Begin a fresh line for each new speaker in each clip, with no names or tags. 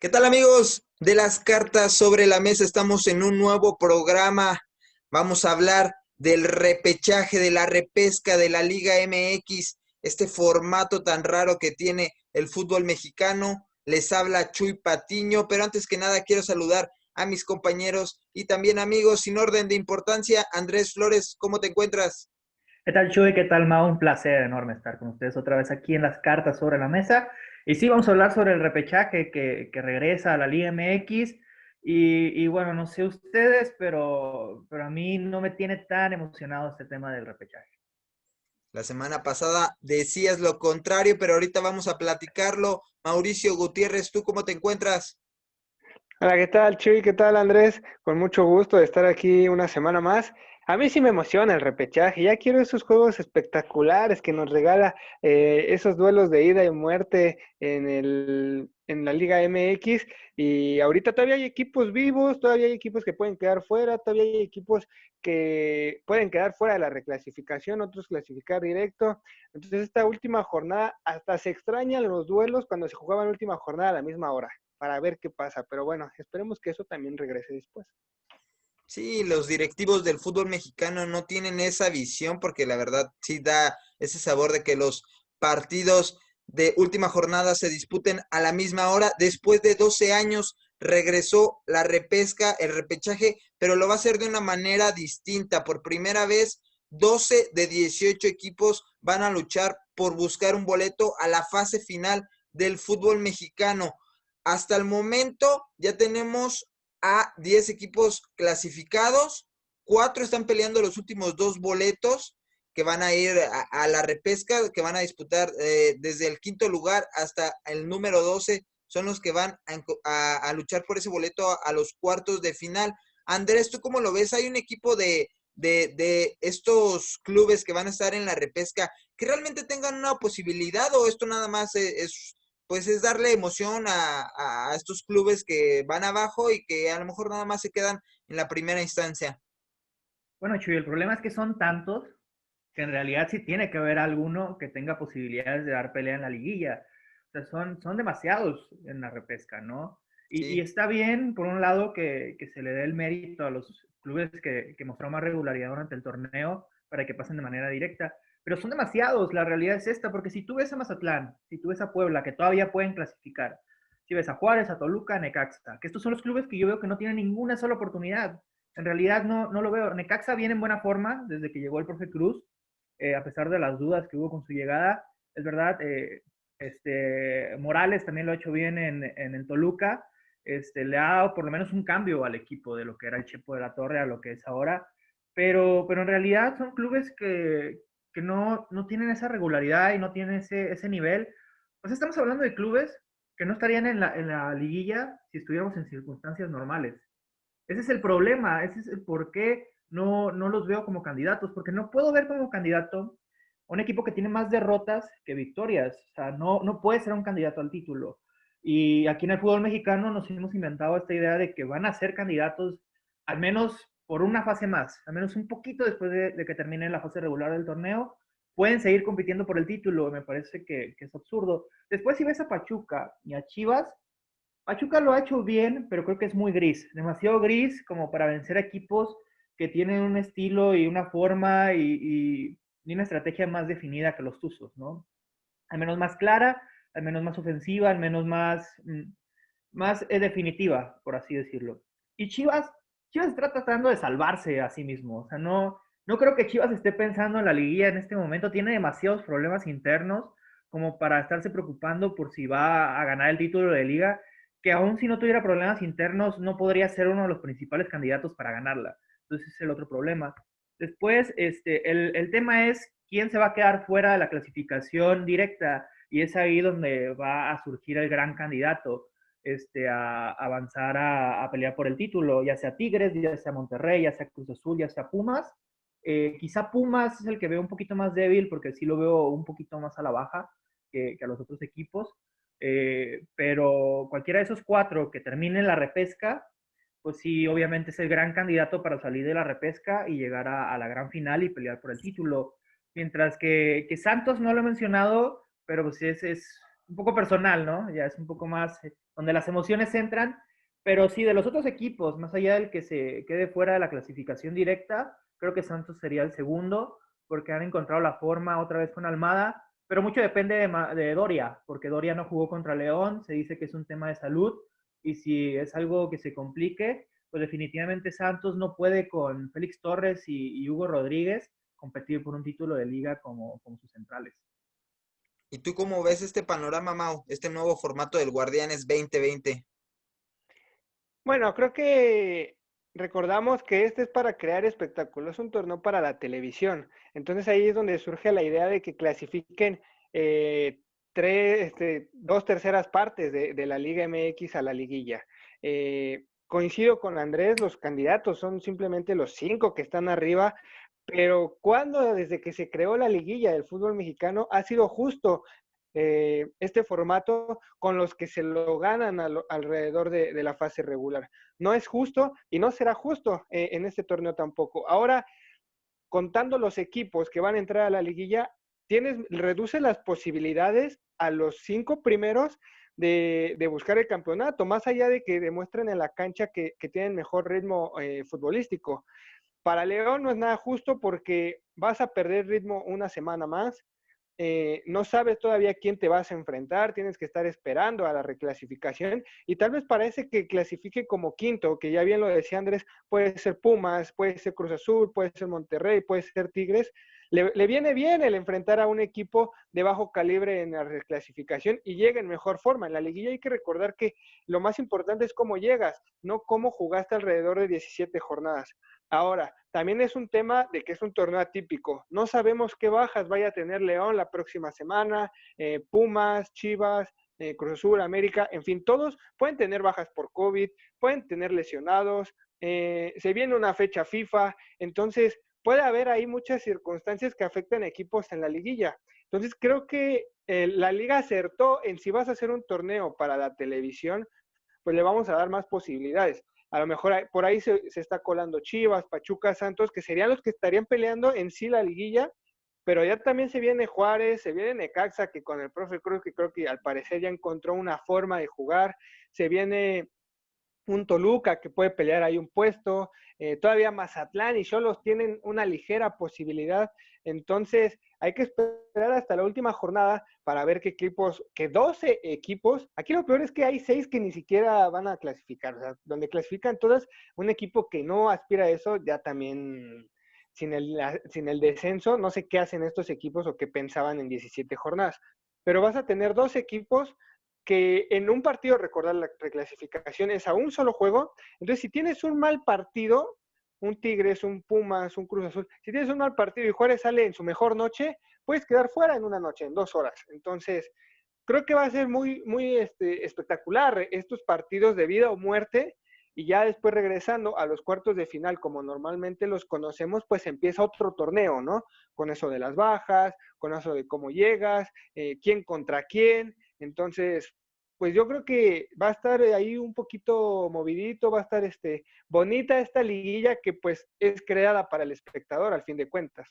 ¿Qué tal amigos de las cartas sobre la mesa? Estamos en un nuevo programa. Vamos a hablar del repechaje, de la repesca de la Liga MX, este formato tan raro que tiene el fútbol mexicano. Les habla Chuy Patiño, pero antes que nada quiero saludar a mis compañeros y también amigos sin orden de importancia. Andrés Flores, ¿cómo te encuentras?
¿Qué tal, Chuy? ¿Qué tal, Mau? Un placer enorme estar con ustedes otra vez aquí en las cartas sobre la mesa. Y sí, vamos a hablar sobre el repechaje que regresa a la Liga MX. Y bueno, no sé ustedes, pero a mí no me tiene tan emocionado este tema del repechaje.
La semana pasada decías lo contrario, pero ahorita vamos a platicarlo. Mauricio Gutiérrez, ¿tú cómo te encuentras?
Hola, ¿qué tal, Chuy? ¿Qué tal, Andrés? Con mucho gusto de estar aquí una semana más. A mí sí me emociona el repechaje. Ya quiero esos juegos espectaculares que nos regala esos duelos de ida y muerte en la Liga MX. Y ahorita todavía hay equipos vivos, todavía hay equipos que pueden quedar fuera, todavía hay equipos que pueden quedar fuera de la reclasificación, otros clasificar directo. Entonces, esta última jornada, hasta se extrañan los duelos cuando se jugaban la última jornada a la misma hora para ver qué pasa. Pero bueno, esperemos que eso también regrese después.
Sí, los directivos del fútbol mexicano no tienen esa visión porque la verdad sí da ese sabor de que los partidos de última jornada se disputen a la misma hora. Después de 12 años regresó la repesca, el repechaje, pero lo va a hacer de una manera distinta. Por primera vez, 12 de 18 equipos van a luchar por buscar un boleto a la fase final del fútbol mexicano. Hasta el momento ya tenemos a 10 equipos clasificados, 4 están peleando los últimos 2 boletos que van a ir a la repesca, que van a disputar desde el quinto lugar hasta el número 12, son los que van a luchar por ese boleto a los cuartos de final. Andrés, ¿tú cómo lo ves? ¿Hay un equipo de estos clubes que van a estar en la repesca que realmente tengan una posibilidad o esto nada más pues es darle emoción a estos clubes que van abajo y que a lo mejor nada más se quedan en la primera instancia?
Bueno, Chuy, el problema es que son tantos que en realidad sí tiene que haber alguno que tenga posibilidades de dar pelea en la liguilla. O sea, son demasiados en la repesca, ¿no? Y
Sí,
está bien, por un lado, que se le dé el mérito a los clubes que mostraron más regularidad durante el torneo para que pasen de manera directa, pero son demasiados, la realidad es esta, porque si tú ves a Mazatlán, si tú ves a Puebla, que todavía pueden clasificar, si ves a Juárez, a Toluca, a Necaxa, que estos son los clubes que yo veo que no tienen ninguna sola oportunidad. En realidad no lo veo. Necaxa viene en buena forma desde que llegó el profe Cruz, a pesar de las dudas que hubo con su llegada. Es verdad, Morales también lo ha hecho bien en el Toluca. Le ha dado por lo menos un cambio al equipo de lo que era el Chepo de la Torre a lo que es ahora. Pero en realidad son clubes que no tienen esa regularidad y no tienen ese nivel. Pues estamos hablando de clubes que no estarían en la liguilla si estuviéramos en circunstancias normales. Ese es el problema, ese es el por qué no los veo como candidatos, porque no puedo ver como candidato un equipo que tiene más derrotas que victorias. O sea, no puede ser un candidato al título. Y aquí en el fútbol mexicano nos hemos inventado esta idea de que van a ser candidatos al menos por una fase más, al menos un poquito después de que termine la fase regular del torneo, pueden seguir compitiendo por el título. Me parece que es absurdo. Después, si ves a Pachuca y a Chivas, Pachuca lo ha hecho bien, pero creo que es muy gris, demasiado gris como para vencer a equipos que tienen un estilo y una forma y una estrategia más definida que los Tuzos, ¿no? Al menos más clara, al menos más ofensiva, al menos más definitiva, por así decirlo. Y Chivas está tratando de salvarse a sí mismo, o sea, no creo que Chivas esté pensando en la liguilla en este momento, tiene demasiados problemas internos como para estarse preocupando por si va a ganar el título de liga, que aún si no tuviera problemas internos no podría ser uno de los principales candidatos para ganarla. Entonces ese es el otro problema. Después, el tema es quién se va a quedar fuera de la clasificación directa y es ahí donde va a surgir el gran candidato a avanzar a pelear por el título, ya sea Tigres, ya sea Monterrey, ya sea Cruz Azul, ya sea Pumas. Quizá Pumas es el que veo un poquito más débil porque sí lo veo un poquito más a la baja que a los otros equipos. Pero cualquiera de esos cuatro que terminen la repesca, pues sí, obviamente es el gran candidato para salir de la repesca y llegar a la gran final y pelear por el título. Mientras que Santos no lo he mencionado, pero pues un poco personal, ¿no? Ya es un poco más donde las emociones entran, pero sí, de los otros equipos, más allá del que se quede fuera de la clasificación directa, creo que Santos sería el segundo, porque han encontrado la forma otra vez con Almada, pero mucho depende de Doria, porque Doria no jugó contra León, se dice que es un tema de salud, y si es algo que se complique, pues definitivamente Santos no puede con Félix Torres y Hugo Rodríguez competir por un título de liga como sus centrales.
¿Y tú cómo ves este panorama, Mau? Este nuevo formato del Guardianes 2020.
Bueno, creo que recordamos que este es para crear espectáculo, es un torneo para la televisión. Entonces ahí es donde surge la idea de que clasifiquen dos terceras partes de la Liga MX a la liguilla. Coincido con Andrés, los candidatos son simplemente los 5 que están arriba, pero cuando desde que se creó la liguilla del fútbol mexicano ha sido justo este formato con los que se lo ganan alrededor de la fase regular. No es justo y no será justo en este torneo tampoco. Ahora, contando los equipos que van a entrar a la liguilla, reduce las posibilidades a los 5 primeros de buscar el campeonato, más allá de que demuestren en la cancha que tienen mejor ritmo futbolístico. Para León no es nada justo porque vas a perder ritmo una semana más, no sabes todavía quién te vas a enfrentar, tienes que estar esperando a la reclasificación y tal vez parece que clasifique como quinto, que ya bien lo decía Andrés, puede ser Pumas, puede ser Cruz Azul, puede ser Monterrey, puede ser Tigres. Le viene bien el enfrentar a un equipo de bajo calibre en la reclasificación y llega en mejor forma. En la liguilla hay que recordar que lo más importante es cómo llegas, no cómo jugaste alrededor de 17 jornadas. Ahora, también es un tema de que es un torneo atípico. No sabemos qué bajas vaya a tener León la próxima semana, Pumas, Chivas, Cruz Azul, América, en fin, todos pueden tener bajas por COVID, pueden tener lesionados, se viene una fecha FIFA, entonces puede haber ahí muchas circunstancias que afectan a equipos en la liguilla. Entonces creo que la liga acertó en si vas a hacer un torneo para la televisión, pues le vamos a dar más posibilidades. A lo mejor por ahí se está colando Chivas, Pachuca, Santos, que serían los que estarían peleando en sí la liguilla, pero ya también se viene Juárez, se viene Necaxa, que con el profe Cruz, que creo que al parecer ya encontró una forma de jugar, se viene un Toluca que puede pelear ahí un puesto, todavía Mazatlán y Xolos tienen una ligera posibilidad, entonces hay que esperar hasta la última jornada para ver qué equipos, que 12 equipos, aquí lo peor es que hay 6 que ni siquiera van a clasificar, o sea, donde clasifican todas, un equipo que no aspira a eso ya también sin el descenso, no sé qué hacen estos equipos o qué pensaban en 17 jornadas, pero vas a tener 2 equipos que en un partido, recordar la reclasificación es a un solo juego, entonces si tienes un mal partido, un Tigres, un Pumas, un Cruz Azul, si tienes un mal partido y Juárez sale en su mejor noche, puedes quedar fuera en una noche, en 2 horas. Entonces, creo que va a ser muy espectacular estos partidos de vida o muerte, y ya después regresando a los cuartos de final, como normalmente los conocemos, pues empieza otro torneo, ¿no? Con eso de las bajas, con eso de cómo llegas, quién contra quién. Entonces, pues yo creo que va a estar ahí un poquito movidito, va a estar bonita esta liguilla que pues es creada para el espectador al fin de cuentas.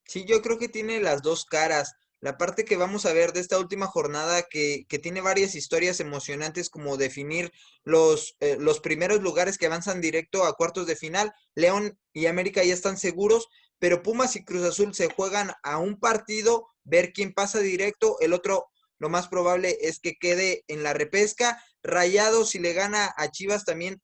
Sí, yo creo que tiene las dos caras. La parte que vamos a ver de esta última jornada que tiene varias historias emocionantes como definir los primeros lugares que avanzan directo a cuartos de final. León y América ya están seguros, pero Pumas y Cruz Azul se juegan a un partido, ver quién pasa directo. El otro, lo más probable es que quede en la repesca. Rayados, si le gana a Chivas, también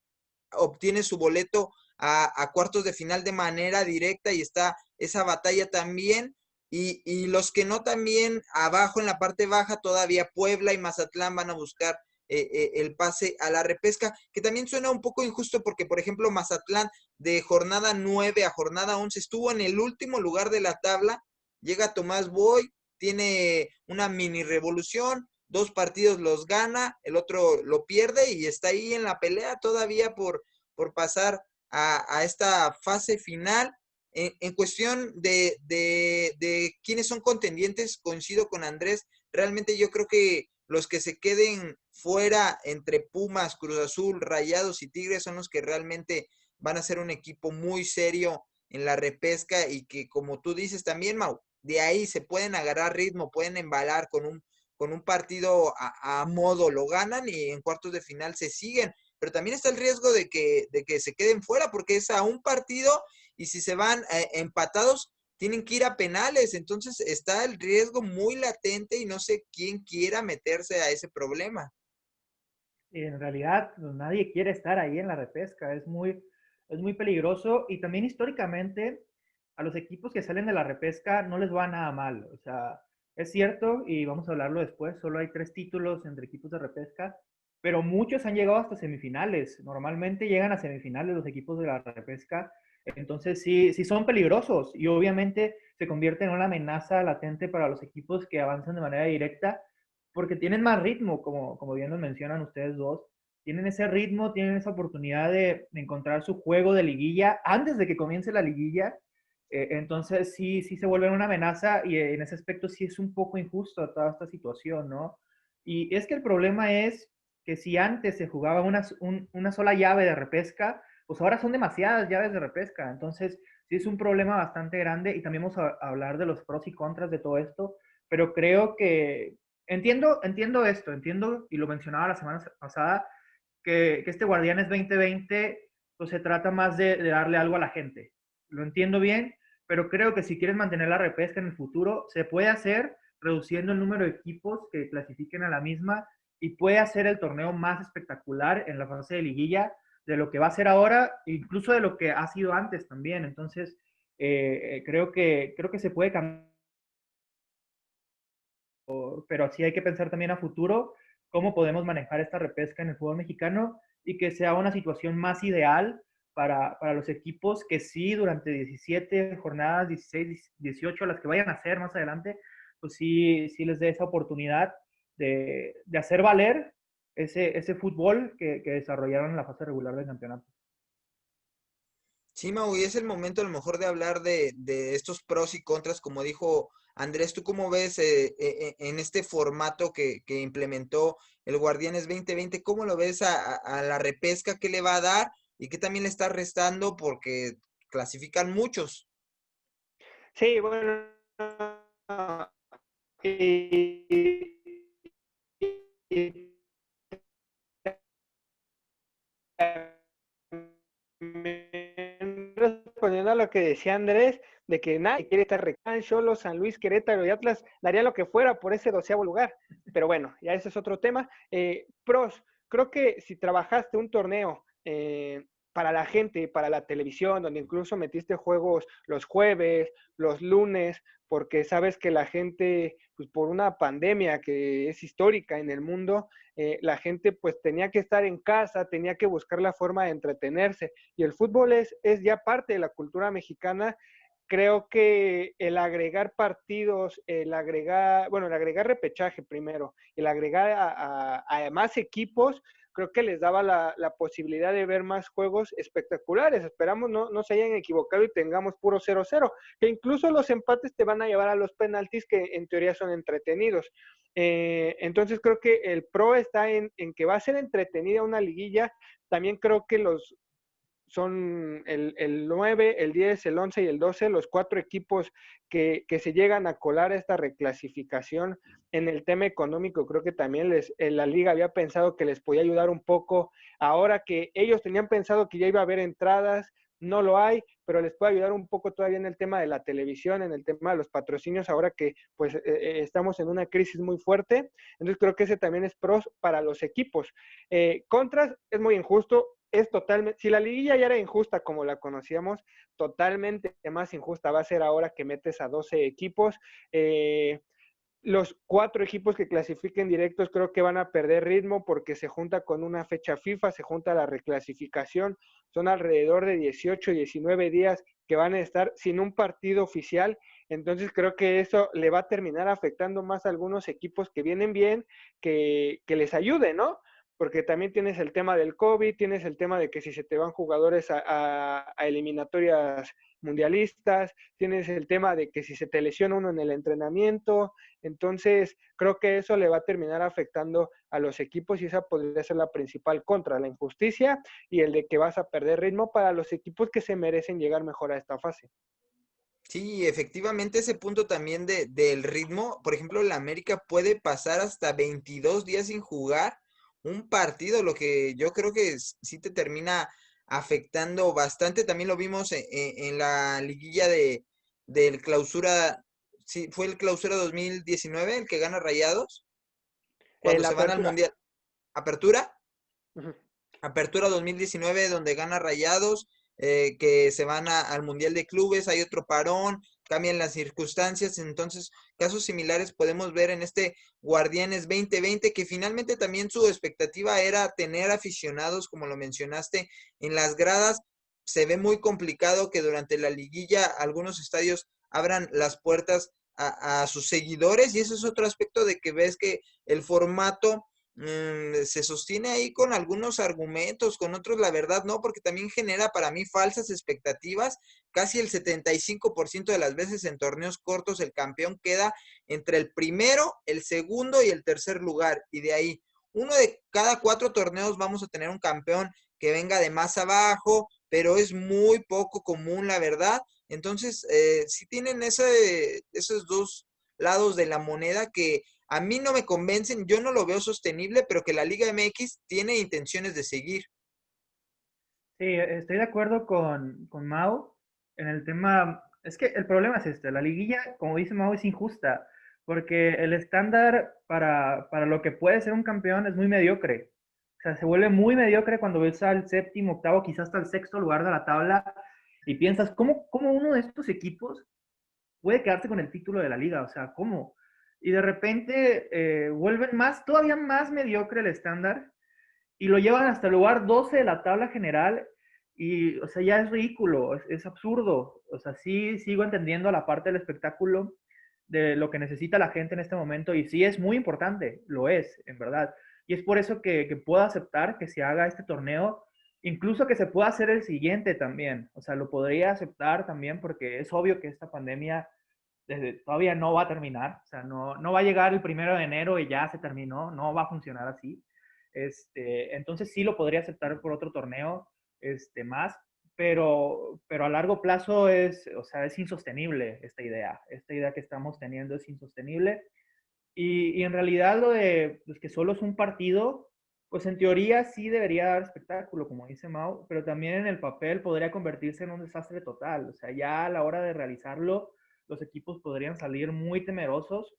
obtiene su boleto a cuartos de final de manera directa y está esa batalla también. Y los que no también abajo en la parte baja, todavía Puebla y Mazatlán van a buscar el pase a la repesca, que también suena un poco injusto porque, por ejemplo, Mazatlán de jornada 9 a jornada 11 estuvo en el último lugar de la tabla, llega Tomás Boy, tiene una mini revolución, 2 partidos los gana, el otro lo pierde y está ahí en la pelea todavía por pasar a esta fase final. En cuestión de quiénes son contendientes, coincido con Andrés, realmente yo creo que los que se queden fuera entre Pumas, Cruz Azul, Rayados y Tigres son los que realmente van a ser un equipo muy serio en la repesca y que como tú dices también, Mau, de ahí se pueden agarrar ritmo, pueden embalar con con un partido a modo lo ganan y en cuartos de final se siguen. Pero también está el riesgo de que se queden fuera porque es a un partido y si se van empatados, tienen que ir a penales. Entonces está el riesgo muy latente y no sé quién quiera meterse a ese problema.
Y en realidad pues, nadie quiere estar ahí en la repesca, es muy peligroso y también históricamente a los equipos que salen de la repesca no les va nada mal, o sea, es cierto y vamos a hablarlo después, solo hay 3 títulos entre equipos de repesca, pero muchos han llegado hasta semifinales, normalmente llegan a semifinales los equipos de la repesca, entonces sí, sí son peligrosos y obviamente se convierten en una amenaza latente para los equipos que avanzan de manera directa porque tienen más ritmo, como bien nos mencionan ustedes dos, tienen ese ritmo, tienen esa oportunidad de encontrar su juego de liguilla antes de que comience la liguilla, entonces sí, sí se vuelven una amenaza y en ese aspecto sí es un poco injusto toda esta situación, ¿no? Y es que el problema es que si antes se jugaba una sola llave de repesca, pues ahora son demasiadas llaves de repesca, entonces sí es un problema bastante grande y también vamos a hablar de los pros y contras de todo esto, pero creo que entiendo esto, entiendo, y lo mencionaba la semana pasada, que este Guardianes 2020 pues se trata más de darle algo a la gente. Lo entiendo bien, pero creo que si quieres mantener la repesca en el futuro, se puede hacer reduciendo el número de equipos que clasifiquen a la misma y puede hacer el torneo más espectacular en la fase de liguilla de lo que va a ser ahora, incluso de lo que ha sido antes también. Entonces, creo que se puede cambiar, pero sí hay que pensar también a futuro cómo podemos manejar esta repesca en el fútbol mexicano y que sea una situación más ideal para los equipos que sí durante 17 jornadas, 16, 18, las que vayan a hacer más adelante, pues sí, sí les dé esa oportunidad de hacer valer ese fútbol que desarrollaron en la fase regular del campeonato.
Sí, Mau, y es el momento a lo mejor de hablar de estos pros y contras, como dijo Andrés, ¿tú cómo ves en este formato que implementó el Guardianes 2020? ¿Cómo lo ves a la repesca? ¿Qué le va a dar? ¿Y qué también le está restando? Porque clasifican muchos.
Sí, bueno, y, y respondiendo a lo que decía Andrés, de que nadie quiere estar Recán, Cholos, San Luis, Querétaro y Atlas, daría lo que fuera por ese 12º lugar. Pero bueno, ya ese es otro tema. Pros, creo que si trabajaste un torneo para la gente, para la televisión, donde incluso metiste juegos los jueves, los lunes, porque sabes que la gente, pues por una pandemia que es histórica en el mundo, la gente pues tenía que estar en casa, tenía que buscar la forma de entretenerse y el fútbol es ya parte de la cultura mexicana. Creo que el agregar partidos, el agregar repechaje primero, el agregar a más equipos, creo que les daba la posibilidad de ver más juegos espectaculares. Esperamos no se hayan equivocado y tengamos puro 0-0, que incluso los empates te van a llevar a los penaltis que en teoría son entretenidos. Entonces creo que el pro está en que va a ser entretenida una liguilla. También creo que son el 9, el 10, el 11 y el 12, los 4 equipos que se llegan a colar a esta reclasificación. En el tema económico, creo que también la liga había pensado que les podía ayudar un poco. Ahora que ellos tenían pensado que ya iba a haber entradas, no lo hay, pero les puede ayudar un poco todavía en el tema de la televisión, en el tema de los patrocinios, ahora que pues estamos en una crisis muy fuerte. Entonces creo que ese también es pros para los equipos. Contras, es muy injusto, es totalmente, si la liguilla ya era injusta como la conocíamos, totalmente más injusta va a ser ahora que metes a 12 equipos. Los 4 equipos que clasifiquen directos creo que van a perder ritmo porque se junta con una fecha FIFA, se junta la reclasificación, son alrededor de 18, 19 días que van a estar sin un partido oficial, entonces creo que eso le va a terminar afectando más a algunos equipos que vienen bien, que les ayude, ¿no? Porque también tienes el tema del COVID, tienes el tema de que si se te van jugadores a eliminatorias mundialistas, tienes el tema de que si se te lesiona uno en el entrenamiento, entonces creo que eso le va a terminar afectando a los equipos y esa podría ser la principal contra, la injusticia y el de que vas a perder ritmo para los equipos que se merecen llegar mejor a esta fase.
Sí, efectivamente ese punto también del ritmo, por ejemplo, la América puede pasar hasta 22 días sin jugar un partido, lo que yo creo que sí te termina afectando bastante. También lo vimos en la liguilla del clausura, sí, fue el clausura 2019 el que gana Rayados, cuando
La
se van al
apertura.
Mundial. ¿Apertura?
Ujú.
Apertura 2019 donde gana Rayados, que se van al Mundial de Clubes, hay otro parón, cambian las circunstancias, entonces casos similares podemos ver en este Guardianes 2020, que finalmente también su expectativa era tener aficionados, como lo mencionaste, en las gradas. Se ve muy complicado que durante la liguilla algunos estadios abran las puertas a sus seguidores, y ese es otro aspecto de que ves que el formato se sostiene ahí con algunos argumentos, con otros la verdad no, porque también genera para mí falsas expectativas. Casi el 75% de las veces en torneos cortos el campeón queda entre el primero, el segundo y el tercer lugar, y de ahí uno de cada 4 torneos vamos a tener un campeón que venga de más abajo, pero es muy poco común la verdad. Entonces, sí tienen esos dos lados de la moneda que a mí no me convencen, yo no lo veo sostenible, pero que la Liga MX tiene intenciones de seguir.
Sí, estoy de acuerdo con Mau en el tema. Es que el problema es este: la liguilla, como dice Mau, es injusta, porque el estándar para lo que puede ser un campeón es muy mediocre. O sea, se vuelve muy mediocre cuando ves al séptimo, octavo, quizás hasta el sexto lugar de la tabla y piensas, ¿cómo uno de estos equipos puede quedarse con el título de la liga? O sea, ¿cómo? Y de repente vuelven todavía más mediocre el estándar y lo llevan hasta el lugar 12 de la tabla general y, o sea, ya es ridículo, es absurdo. O sea, sí sigo entendiendo la parte del espectáculo, de lo que necesita la gente en este momento y sí es muy importante, lo es, en verdad. Y es por eso que puedo aceptar que se haga este torneo, incluso que se pueda hacer el siguiente también. O sea, lo podría aceptar también porque es obvio que esta pandemia todavía no va a terminar, o sea, no va a llegar el 1 de enero y ya se terminó, no va a funcionar así. Entonces sí lo podría aceptar por otro torneo más, pero a largo plazo o sea, es insostenible esta idea que estamos teniendo es insostenible. Y en realidad lo de pues, que solo es un partido, pues en teoría sí debería dar espectáculo, como dice Mau, pero también en el papel podría convertirse en un desastre total. O sea, ya a la hora de realizarlo, los equipos podrían salir muy temerosos.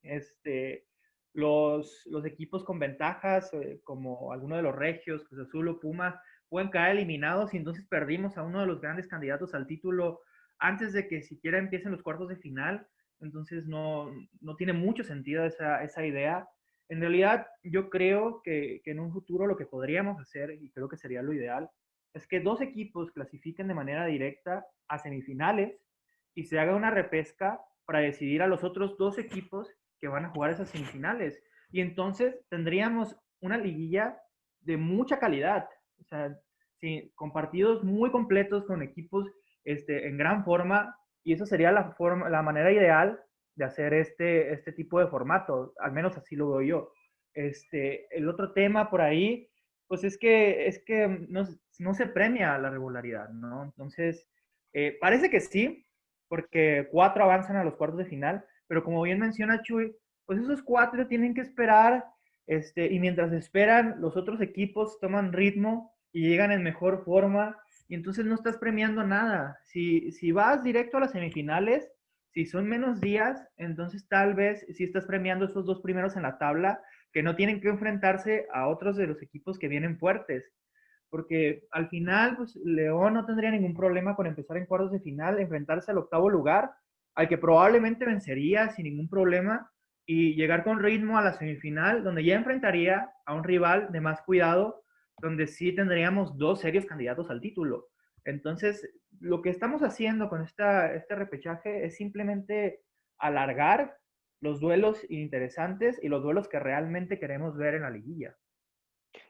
Este, los equipos con ventajas, como alguno de los Regios, Cruz Azul o Puma, pueden caer eliminados y entonces perdimos a uno de los grandes candidatos al título antes de que siquiera empiecen los cuartos de final. Entonces no tiene mucho sentido esa idea. En realidad, yo creo que en un futuro lo que podríamos hacer, y creo que sería lo ideal, es que dos equipos clasifiquen de manera directa a semifinales y se haga una repesca para decidir a los otros dos equipos que van a jugar esas semifinales. Y entonces tendríamos una liguilla de mucha calidad, o sea, sí, con partidos muy completos, con equipos en gran forma, y eso sería la manera ideal de hacer este tipo de formato, al menos así lo veo yo. El otro tema por ahí, pues es que no se premia la regularidad, ¿no? Entonces, parece que sí, porque 4 avanzan a los cuartos de final, pero como bien menciona Chuy, pues esos 4 tienen que esperar, y mientras esperan, los otros equipos toman ritmo y llegan en mejor forma, y entonces no estás premiando nada. Si vas directo a las semifinales, si son menos días, entonces tal vez si estás premiando esos dos primeros en la tabla, que no tienen que enfrentarse a otros de los equipos que vienen fuertes. Porque al final, pues León no tendría ningún problema con empezar en cuartos de final, enfrentarse al octavo lugar, al que probablemente vencería sin ningún problema, y llegar con ritmo a la semifinal, donde ya enfrentaría a un rival de más cuidado, donde sí tendríamos dos serios candidatos al título. Entonces, lo que estamos haciendo con este repechaje es simplemente alargar los duelos interesantes y los duelos que realmente queremos ver en la liguilla.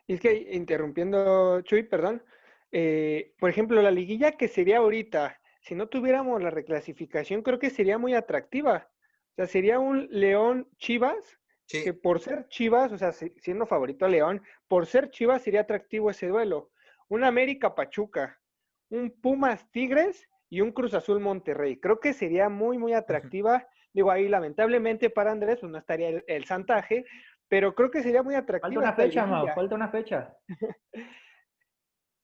Y es que, interrumpiendo, Chuy, perdón, por ejemplo, la liguilla que sería ahorita, si no tuviéramos la reclasificación, creo que sería muy atractiva. O sea, sería un León Chivas, que
Sí,
por ser Chivas, o sea, siendo favorito a León, por ser Chivas sería atractivo ese duelo. Un América Pachuca, un Pumas Tigres, y un Cruz Azul Monterrey. Creo que sería muy, muy atractiva. Digo, ahí lamentablemente para Andrés, pues no estaría el Santaje, pero creo que sería muy
Falta
atractiva
una
esta
fecha, Mau,
liguilla.
falta una fecha.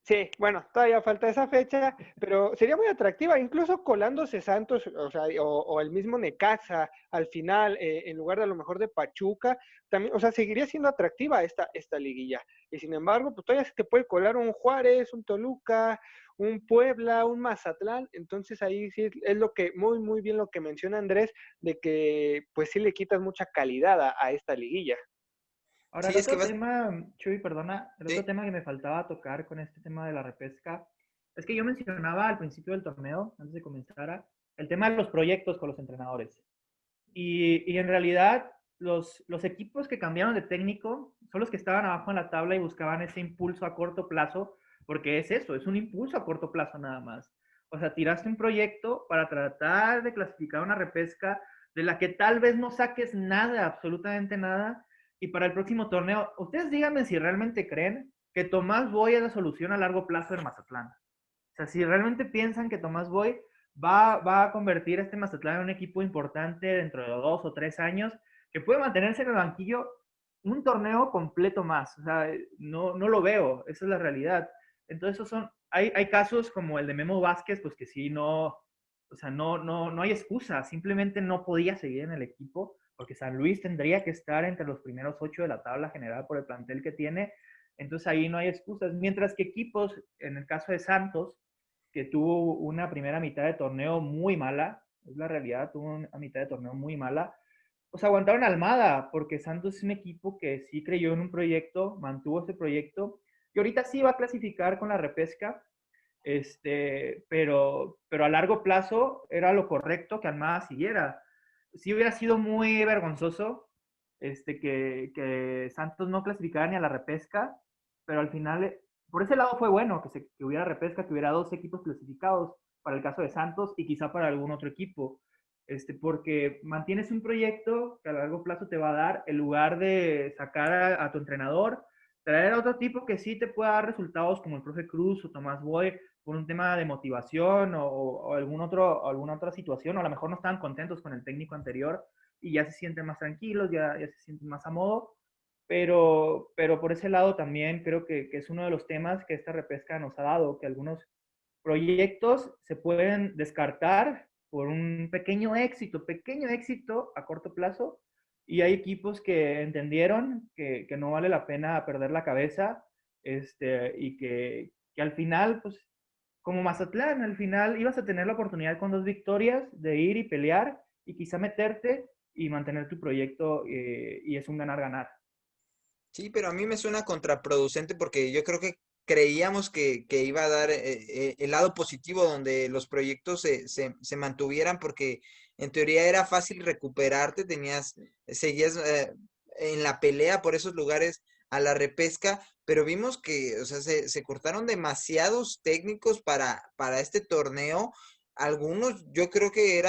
Sí, bueno, todavía falta esa fecha, pero sería muy atractiva, incluso colándose Santos, o sea, o el mismo Necaxa al final, en lugar de a lo mejor de Pachuca, también, o sea, seguiría siendo atractiva esta liguilla. Y sin embargo, pues todavía se te puede colar un Juárez, un Toluca, un Puebla, un Mazatlán, entonces ahí sí es lo que, muy, muy bien lo que menciona Andrés, de que pues sí le quitas mucha calidad a esta liguilla.
Ahora,
Sí,
el
es que
otro
vas,
tema, Chuy, perdona, el otro
sí,
tema que me faltaba tocar con este tema de la repesca es que yo mencionaba al principio del torneo, antes de comenzar, el tema de los proyectos con los entrenadores. Y en realidad, los equipos que cambiaron de técnico son los que estaban abajo en la tabla y buscaban ese impulso a corto plazo, porque es eso, es un impulso a corto plazo nada más. O sea, tiraste un proyecto para tratar de clasificar una repesca de la que tal vez no saques nada, absolutamente nada, y para el próximo torneo, ustedes díganme si realmente creen que Tomás Boy es la solución a largo plazo del Mazatlán. O sea, si realmente piensan que Tomás Boy va a convertir a este Mazatlán en un equipo importante dentro de 2 o 3 años, que puede mantenerse en el banquillo un torneo completo más. O sea, no lo veo, esa es la realidad. Entonces, hay casos como el de Memo Vázquez, pues que sí, o sea, no hay excusa, simplemente no podía seguir en el equipo, porque San Luis tendría que estar entre los primeros 8 de la tabla general por el plantel que tiene. Entonces ahí no hay excusas. Mientras que equipos, en el caso de Santos, que tuvo una primera mitad de torneo muy mala, es la realidad, tuvo una mitad de torneo muy mala, pues aguantaron Almada, porque Santos es un equipo que sí creyó en un proyecto, mantuvo ese proyecto, y ahorita sí va a clasificar con la repesca, pero a largo plazo era lo correcto que Almada siguiera. Sí hubiera sido muy vergonzoso que Santos no clasificara ni a la repesca, pero al final, por ese lado fue bueno que hubiera repesca, que hubiera dos equipos clasificados para el caso de Santos y quizá para algún otro equipo, porque mantienes un proyecto que a largo plazo te va a dar, en lugar de sacar a tu entrenador, traer a otro tipo que sí te pueda dar resultados como el profe Cruz o Tomás Boy por un tema de motivación o alguna otra situación, o a lo mejor no estaban contentos con el técnico anterior y ya se sienten más tranquilos, ya se sienten más a modo, pero por ese lado también creo que es uno de los temas que esta repesca nos ha dado, que algunos proyectos se pueden descartar por un pequeño éxito a corto plazo, y hay equipos que entendieron que no vale la pena perder la cabeza, y que al final, pues, como Mazatlán, al final ibas a tener la oportunidad con 2 victorias de ir y pelear y quizá meterte y mantener tu proyecto, y es un ganar-ganar.
sí, pero a mí me suena contraproducente porque yo creo que creíamos que iba a dar el lado positivo donde los proyectos se mantuvieran porque en teoría era fácil recuperarte, seguías en la pelea por esos lugares a la repesca, pero vimos que, o sea, se cortaron demasiados técnicos para este torneo. Algunos yo creo que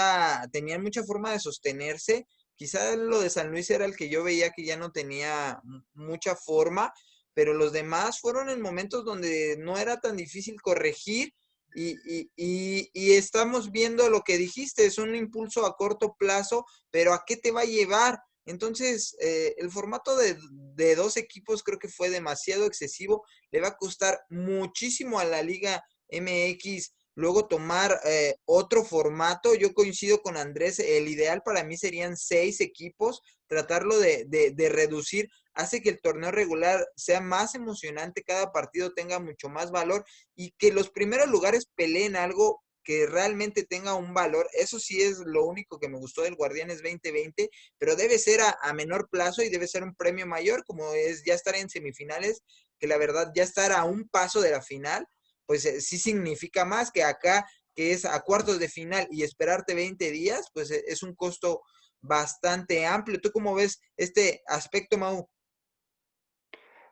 tenían mucha forma de sostenerse. Quizá lo de San Luis era el que yo veía que ya no tenía mucha forma, pero los demás fueron en momentos donde no era tan difícil corregir y estamos viendo lo que dijiste, es un impulso a corto plazo, pero ¿a qué te va a llevar? Entonces, el formato de dos equipos creo que fue demasiado excesivo, le va a costar muchísimo a la Liga MX luego tomar otro formato. Yo coincido con Andrés, el ideal para mí serían 6 equipos, tratarlo de reducir, hace que el torneo regular sea más emocionante, cada partido tenga mucho más valor y que los primeros lugares peleen algo que realmente tenga un valor. Eso sí es lo único que me gustó del Guardianes 2020, pero debe ser a menor plazo y debe ser un premio mayor, como es ya estar en semifinales, que la verdad ya estar a un paso de la final pues sí significa más que acá, que es a cuartos de final y esperarte 20 días, pues es un costo bastante amplio. ¿Tú cómo ves este aspecto, Mau?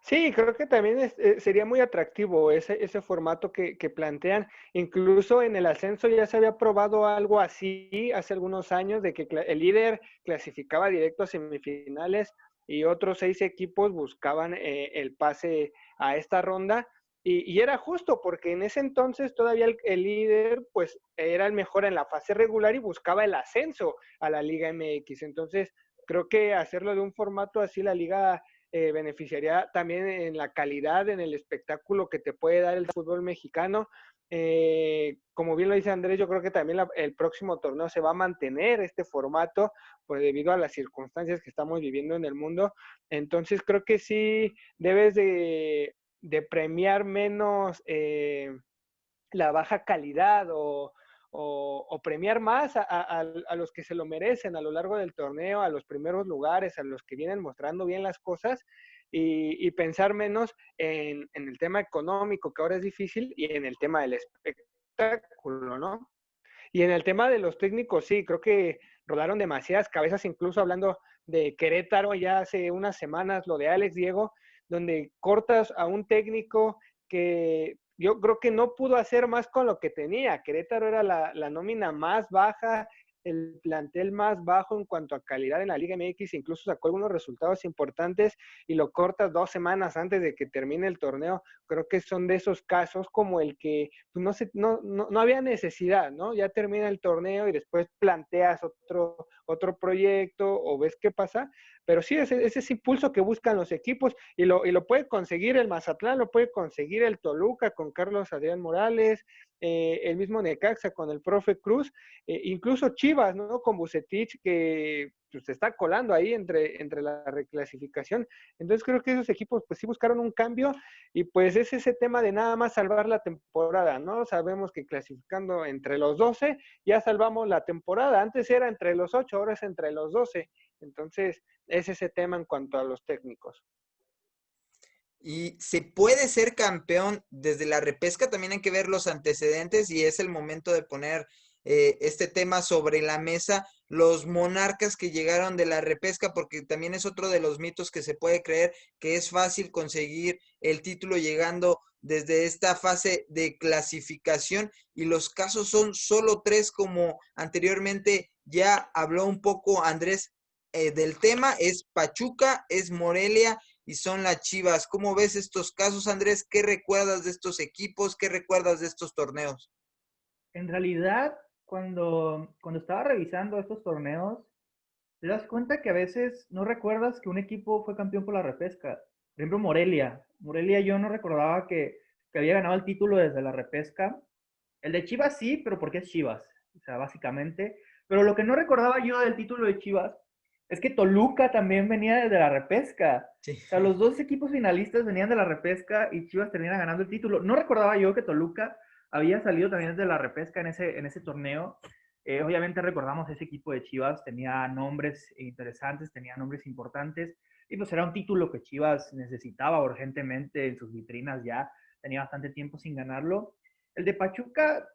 Sí, creo que también sería muy atractivo ese formato que plantean. Incluso en el ascenso ya se había probado algo así hace algunos años, de que el líder clasificaba directo a semifinales y otros 6 equipos buscaban el pase a esta ronda. Y era justo porque en ese entonces todavía el líder pues era el mejor en la fase regular y buscaba el ascenso a la Liga MX. Entonces creo que hacerlo de un formato así la liga beneficiaría también en la calidad, en el espectáculo que te puede dar el fútbol mexicano. Como bien lo dice Andrés, yo creo que también el próximo torneo se va a mantener este formato, pues debido a las circunstancias que estamos viviendo en el mundo. Entonces creo que sí debes de premiar menos la baja calidad o premiar más a los que se lo merecen a lo largo del torneo, a los primeros lugares, a los que vienen mostrando bien las cosas y pensar menos en el tema económico, que ahora es difícil, y en el tema del espectáculo, ¿no? Y en el tema de los técnicos, sí, creo que rodaron demasiadas cabezas, incluso hablando de Querétaro ya hace unas semanas, lo de Alex Diego, donde cortas a un técnico que yo creo que no pudo hacer más con lo que tenía. Querétaro era la nómina más baja, el plantel más bajo en cuanto a calidad en la Liga MX, incluso sacó algunos resultados importantes y lo cortas 2 semanas antes de que termine el torneo. Creo que son de esos casos como el que pues, no había necesidad, ¿no? Ya termina el torneo y después planteas otro proyecto o ves qué pasa, pero sí, ese impulso que buscan los equipos y lo puede conseguir el Mazatlán, lo puede conseguir el Toluca con Carlos Adrián Morales, el mismo Necaxa con el profe Cruz, incluso Chivas, ¿no? Con Bucetich, que pues, se está colando ahí entre la reclasificación. Entonces creo que esos equipos pues sí buscaron un cambio y pues es ese tema de nada más salvar la temporada, ¿no? Sabemos que clasificando entre los 12 ya salvamos la temporada. Antes era entre los 8, ahora es entre los 12. Entonces es ese tema en cuanto a los técnicos.
Y se puede ser campeón desde la repesca, también hay que ver los antecedentes y es el momento de poner este tema sobre la mesa, los monarcas que llegaron de la repesca, porque también es otro de los mitos que se puede creer que es fácil conseguir el título llegando desde esta fase de clasificación y los casos son solo 3 como anteriormente ya habló un poco Andrés del tema, es Pachuca, es Morelia y son las Chivas. ¿Cómo ves estos casos, Andrés? ¿Qué recuerdas de estos equipos? ¿Qué recuerdas de estos torneos?
En realidad, cuando estaba revisando estos torneos, te das cuenta que a veces no recuerdas que un equipo fue campeón por la repesca. Por ejemplo, Morelia. Morelia yo no recordaba que había ganado el título desde la repesca. El de Chivas sí, pero porque es Chivas. O sea, básicamente. Pero lo que no recordaba yo del título de Chivas es que Toluca también venía desde la repesca.
Sí.
O sea, los dos equipos finalistas venían de la repesca y Chivas termina ganando el título. No recordaba yo que Toluca había salido también desde la repesca en ese torneo. Obviamente recordamos ese equipo de Chivas, tenía nombres interesantes, tenía nombres importantes, y pues era un título que Chivas necesitaba urgentemente en sus vitrinas ya, tenía bastante tiempo sin ganarlo. El de Pachuca,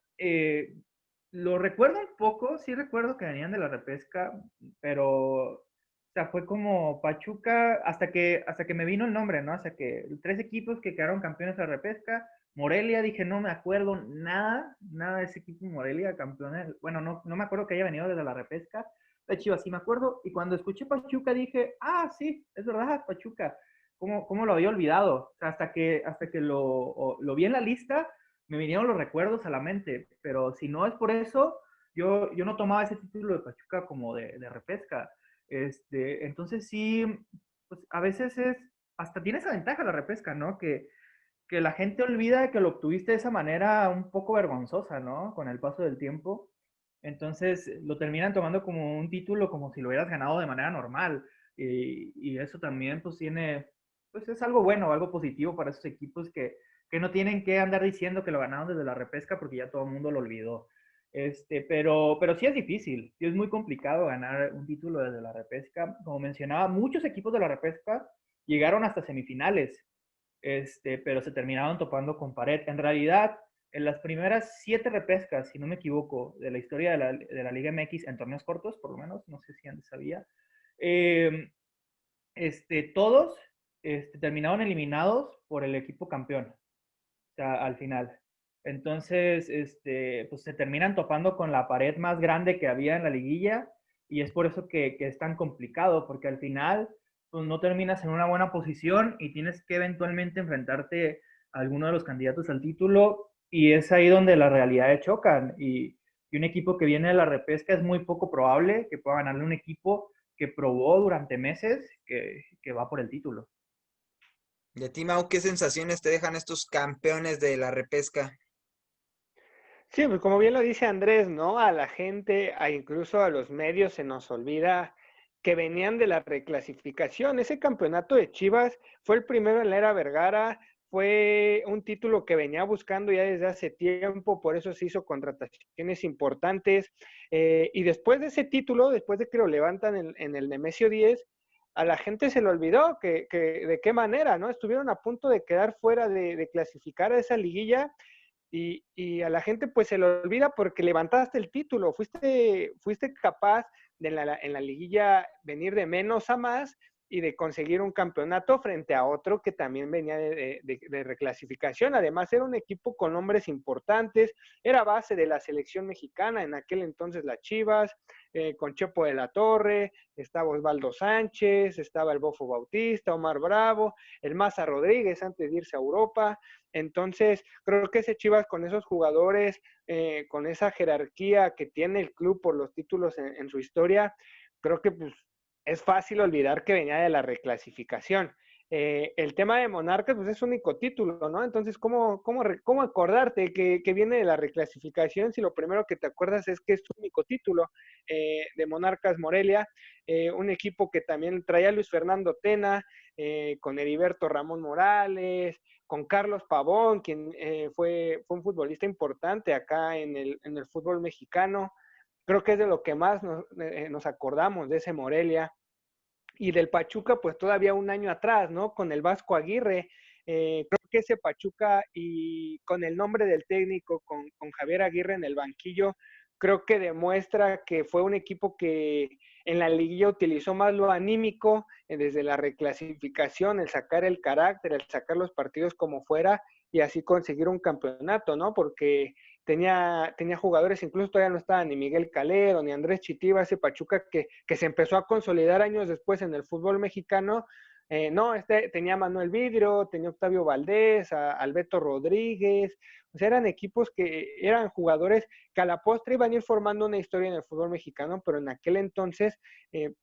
lo recuerdo un poco, sí recuerdo que venían de la repesca, pero o sea, fue como Pachuca hasta que me vino el nombre, ¿no? Hasta que 3 equipos que quedaron campeones de la repesca. Morelia, dije, no me acuerdo nada de ese equipo Morelia, campeones. Bueno, no me acuerdo que haya venido desde la repesca. De Chivas sí me acuerdo. Y cuando escuché Pachuca dije, ah, sí, es verdad, Pachuca. ¿Cómo lo había olvidado? O sea, hasta que lo vi en la lista, me vinieron los recuerdos a la mente. Pero si no es por eso, yo no tomaba ese título de Pachuca como de repesca. Entonces sí, pues a veces hasta tiene esa ventaja la repesca, ¿no? Que la gente olvida que lo obtuviste de esa manera un poco vergonzosa, ¿no? Con el paso del tiempo. Entonces lo terminan tomando como un título, como si lo hubieras ganado de manera normal. Y eso también, pues pues es algo bueno, algo positivo para esos equipos que no tienen que andar diciendo que lo ganaron desde la repesca porque ya todo el mundo lo olvidó. Pero sí es difícil, sí es muy complicado ganar un título desde la repesca. Como mencionaba, muchos equipos de la repesca llegaron hasta semifinales, pero se terminaron topando con pared. En realidad, en las primeras 7 repescas, si no me equivoco, de la historia de la Liga MX en torneos cortos, por lo menos, no sé si antes sabía, eh, todos terminaron eliminados por el equipo campeón, o sea, al final. Entonces, pues se terminan topando con la pared más grande que había en la liguilla y es por eso que es tan complicado, porque al final pues no terminas en una buena posición y tienes que eventualmente enfrentarte alguno de los candidatos al título, y es ahí donde las realidades chocan. Y un equipo que viene de la repesca es muy poco probable que pueda ganarle un equipo que probó durante meses que va por el título.
¿Y a ti, Mau, qué sensaciones te dejan estos campeones de la repesca?
Sí, pues como bien lo dice Andrés, ¿no? A la gente, incluso a los medios, se nos olvida que venían de la reclasificación. Ese campeonato de Chivas fue el primero en la era Vergara, fue un título que venía buscando ya desde hace tiempo, por eso se hizo contrataciones importantes. Y después de ese título, después de que lo levantan en el Nemesio 10, a la gente se le olvidó de qué manera, ¿no? Estuvieron a punto de quedar fuera de clasificar a esa liguilla y a la gente pues se le olvida porque levantaste el título, fuiste capaz de en la liguilla venir de menos a más y de conseguir un campeonato frente a otro que también venía de reclasificación. Además era un equipo con nombres importantes, era base de la selección mexicana, en aquel entonces las Chivas, con Chepo de la Torre, estaba Osvaldo Sánchez, estaba el Bofo Bautista, Omar Bravo, el Maza Rodríguez antes de irse a Europa. Entonces, creo que ese Chivas con esos jugadores, con esa jerarquía que tiene el club por los títulos en su historia, creo que pues, es fácil olvidar que venía de la reclasificación. El tema de Monarcas, pues es su único título, ¿no? Entonces, ¿cómo acordarte que viene de la reclasificación si lo primero que te acuerdas es que es su único título de Monarcas Morelia? Un equipo que también traía a Luis Fernando Tena, con Heriberto Ramón Morales, con Carlos Pavón, quien fue un futbolista importante acá en el fútbol mexicano. Creo que es de lo que más nos acordamos de ese Morelia. Y del Pachuca, pues todavía un año atrás, ¿no? Con el Vasco Aguirre. Creo que ese Pachuca y con el nombre del técnico, con Javier Aguirre en el banquillo, creo que demuestra que fue un equipo que en la liguilla utilizó más lo anímico, desde la reclasificación, el sacar el carácter, el sacar los partidos como fuera y así conseguir un campeonato, ¿no? Porque tenía jugadores, incluso todavía no estaba ni Miguel Calero, ni Andrés Chitiba, ese Pachuca que se empezó a consolidar años después en el fútbol mexicano. No, tenía Manuel Vidrio, tenía Octavio Valdés, Alberto Rodríguez, o sea, eran equipos que eran jugadores que a la postre iban a ir formando una historia en el fútbol mexicano, pero en aquel entonces,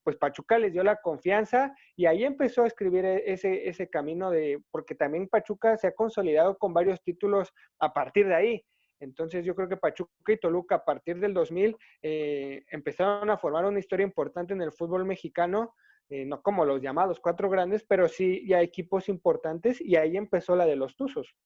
pues Pachuca les dio la confianza y ahí empezó a escribir ese camino porque también Pachuca se ha consolidado con varios títulos a partir de ahí. Entonces yo creo que Pachuca y Toluca a partir del 2000 empezaron a formar una historia importante en el fútbol mexicano, no como los llamados cuatro grandes, pero sí ya equipos importantes y ahí empezó la de los Tuzos.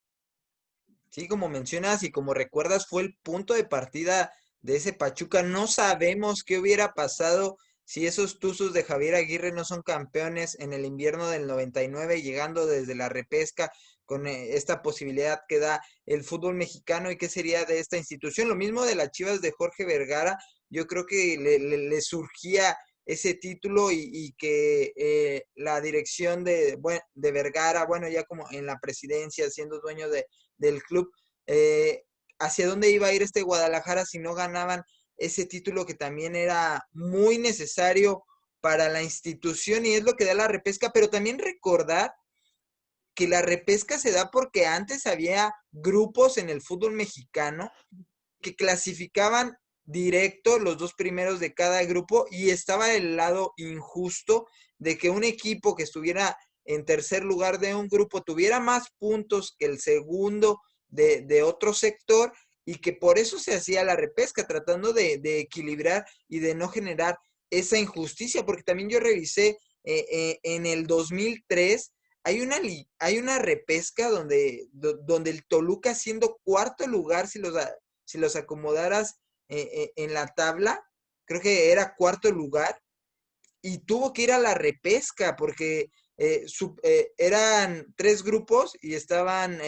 Sí, como mencionas y como recuerdas, fue el punto de partida de ese Pachuca. No sabemos qué hubiera pasado si esos Tuzos de Javier Aguirre no son campeones en el invierno del 99, llegando desde la repesca con esta posibilidad que da el fútbol mexicano y qué sería de esta institución. Lo mismo de las Chivas de Jorge Vergara, yo creo que le surgía ese título y que la dirección de Vergara, bueno, ya como en la presidencia, siendo dueño del club, eh, hacia dónde iba a ir este Guadalajara si no ganaban ese título que también era muy necesario para la institución y es lo que da la repesca, pero también recordar que la repesca se da porque antes había grupos en el fútbol mexicano que clasificaban directo los dos primeros de cada grupo y estaba el lado injusto de que un equipo que estuviera en tercer lugar de un grupo tuviera más puntos que el segundo de otro sector y que por eso se hacía la repesca, tratando de equilibrar y de no generar esa injusticia, porque también yo revisé en el 2003 hay una repesca donde el Toluca siendo cuarto lugar, si los acomodaras en la tabla, creo que era cuarto lugar, y tuvo que ir a la repesca porque eran tres grupos y estaban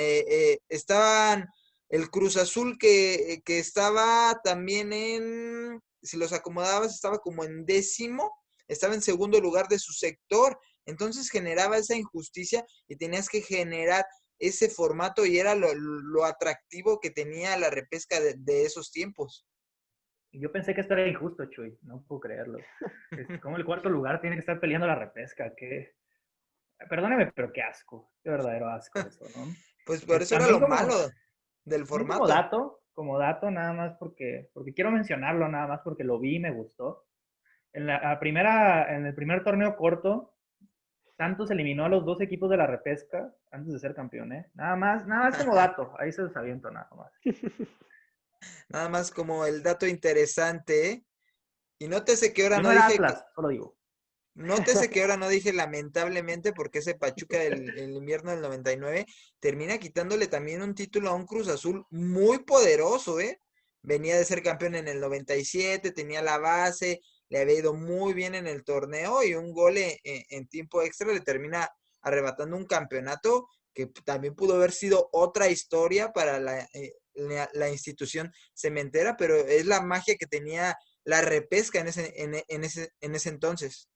el Cruz Azul que estaba también si los acomodabas, estaba como en décimo, estaba en segundo lugar de su sector, entonces generaba esa injusticia y tenías que generar ese formato y era lo atractivo que tenía la repesca de esos tiempos.
Yo pensé que esto era injusto, Chuy, no puedo creerlo. Como el cuarto lugar tiene que estar peleando la repesca, que perdóneme, pero qué asco, qué verdadero asco eso, ¿no?
Pues por eso era
También
lo malo del
también
formato.
como dato nada más porque quiero mencionarlo nada más porque lo vi y me gustó. En el primer torneo corto, Santos eliminó a los dos equipos de la repesca antes de ser campeón, ¿eh? Nada más como dato, ahí se los aviento nada más.
Nada más como el dato interesante, ¿eh? Y nótese que ahora
Yo
no
no era
dije
Atlas, solo digo.
Nótese que ahora no dije lamentablemente porque ese Pachuca del el invierno del 99 termina quitándole también un título a un Cruz Azul muy poderoso, ¿eh? Venía de ser campeón en el 97, tenía la base, le había ido muy bien en el torneo y un gol en tiempo extra le termina arrebatando un campeonato que también pudo haber sido otra historia para la institución cementera, pero es la magia que tenía la repesca en ese entonces.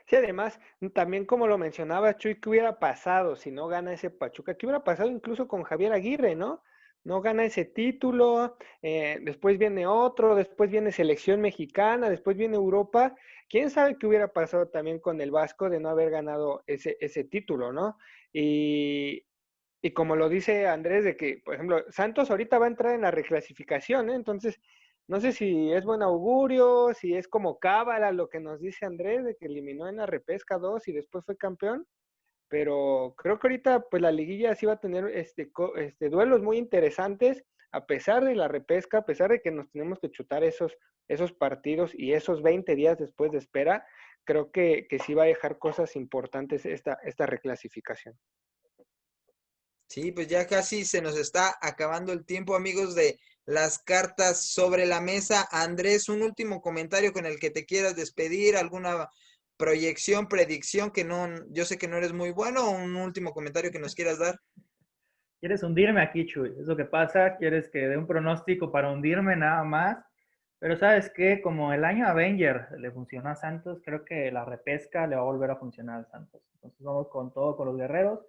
Sí, además, también como lo mencionaba Chuy, ¿qué hubiera pasado si no gana ese Pachuca? ¿Qué hubiera pasado incluso con Javier Aguirre, no? No gana ese título, después viene otro, después viene selección mexicana, después viene Europa. ¿Quién sabe qué hubiera pasado también con el Vasco de no haber ganado ese título, ¿no? Y, y como lo dice Andrés, de que, por ejemplo, Santos ahorita va a entrar en la reclasificación, ¿eh? Entonces, no sé si es buen augurio, si es como cábala lo que nos dice Andrés, de que eliminó en la repesca 2 y después fue campeón, pero creo que ahorita pues la liguilla sí va a tener duelos muy interesantes, a pesar de la repesca, a pesar de que nos tenemos que chutar esos partidos y esos 20 días después de espera, creo que sí va a dejar cosas importantes esta reclasificación.
Sí, pues ya casi se nos está acabando el tiempo, amigos, de las cartas sobre la mesa. Andrés, un último comentario con el que te quieras despedir, alguna proyección, predicción que no, yo sé que no eres muy bueno, o un último comentario que nos quieras dar.
¿Quieres hundirme aquí, Chuy? Es lo que pasa. ¿Quieres que dé un pronóstico para hundirme nada más? Pero sabes que como el año Avenger le funcionó a Santos, creo que la repesca le va a volver a funcionar a Santos. Entonces vamos con todo con los guerreros.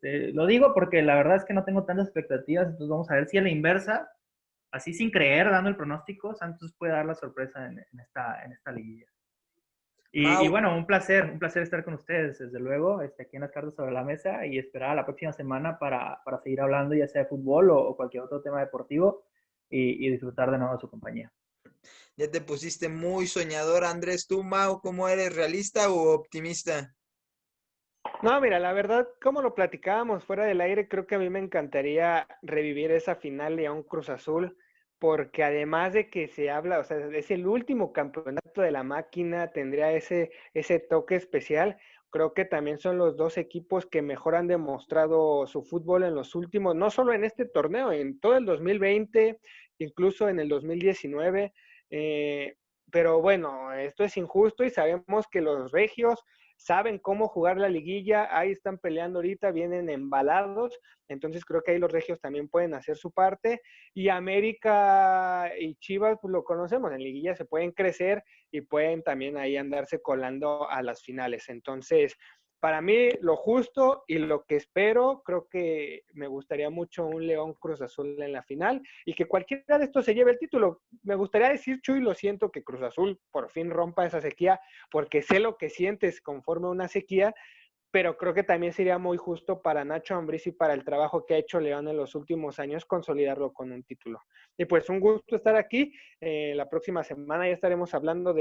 Lo digo porque la verdad es que no tengo tantas expectativas, entonces vamos a ver si a la inversa, así sin creer, dando el pronóstico, Santos puede dar la sorpresa en esta liguilla. Y
Mau,
bueno, un placer estar con ustedes, desde luego, aquí en las cartas sobre la mesa y esperar a la próxima semana para seguir hablando ya sea de fútbol o cualquier otro tema deportivo y disfrutar de nuevo de su compañía.
ya te pusiste muy soñador, Andrés. ¿Tú, Mau, cómo eres, realista o optimista?
No, mira, la verdad, como lo platicábamos fuera del aire, creo que a mí me encantaría revivir esa final León Cruz Azul, porque además de que se habla, o sea, es el último campeonato de la máquina, tendría ese toque especial. Creo que también son los dos equipos que mejor han demostrado su fútbol en los últimos, no solo en este torneo, en todo el 2020, incluso en el 2019. Eh, pero bueno, esto es injusto y sabemos que los regios saben cómo jugar la liguilla, ahí están peleando ahorita, vienen embalados, entonces creo que ahí los regios también pueden hacer su parte, y América y Chivas, pues lo conocemos, en liguilla se pueden crecer y pueden también ahí andarse colando a las finales, entonces para mí lo justo y lo que espero, creo que me gustaría mucho un León Cruz Azul en la final y que cualquiera de estos se lleve el título. Me gustaría decir, Chuy, lo siento, que Cruz Azul por fin rompa esa sequía, porque sé lo que sientes conforme a una sequía, pero creo que también sería muy justo para Nacho Ambriz y para el trabajo que ha hecho León en los últimos años consolidarlo con un título. Y pues un gusto estar aquí. La próxima semana ya estaremos hablando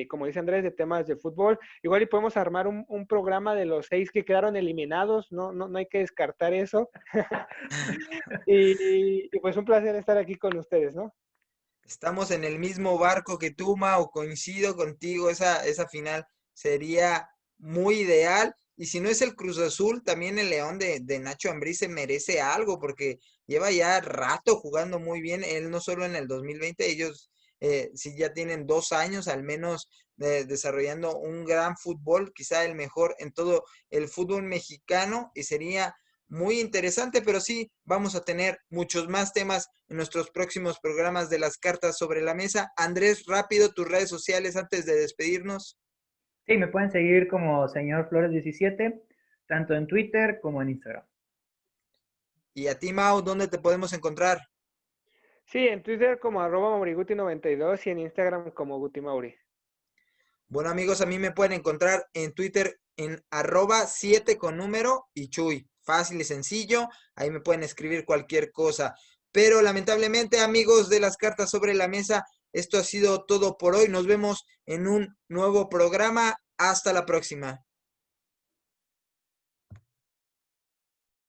como dice Andrés, de temas de fútbol. Igual y podemos armar un programa de los 6 que quedaron eliminados, no hay que descartar eso. y pues un placer estar aquí con ustedes, ¿no?
Estamos en el mismo barco que tú, Mau, coincido contigo, esa final sería muy ideal. Y si no es el Cruz Azul, también el León de Nacho Ambriz se merece algo porque lleva ya rato jugando muy bien, él no solo en el 2020, ellos sí ya tienen 2 años al menos desarrollando un gran fútbol, quizá el mejor en todo el fútbol mexicano y sería muy interesante, pero sí, vamos a tener muchos más temas en nuestros próximos programas de las cartas sobre la mesa. Andrés, rápido, tus redes sociales antes de despedirnos.
Sí, me pueden seguir como señor Flores17, tanto en Twitter como en Instagram.
Y a ti, Mau, ¿dónde te podemos encontrar?
Sí, en Twitter como @mauriguti92 y en Instagram como Guti Mauri.
Bueno, amigos, a mí me pueden encontrar en Twitter en @7 con número y Chuy. fácil y sencillo. Ahí me pueden escribir cualquier cosa. Pero lamentablemente, amigos de las cartas sobre la mesa, esto ha sido todo por hoy. Nos vemos en un nuevo programa. Hasta la próxima.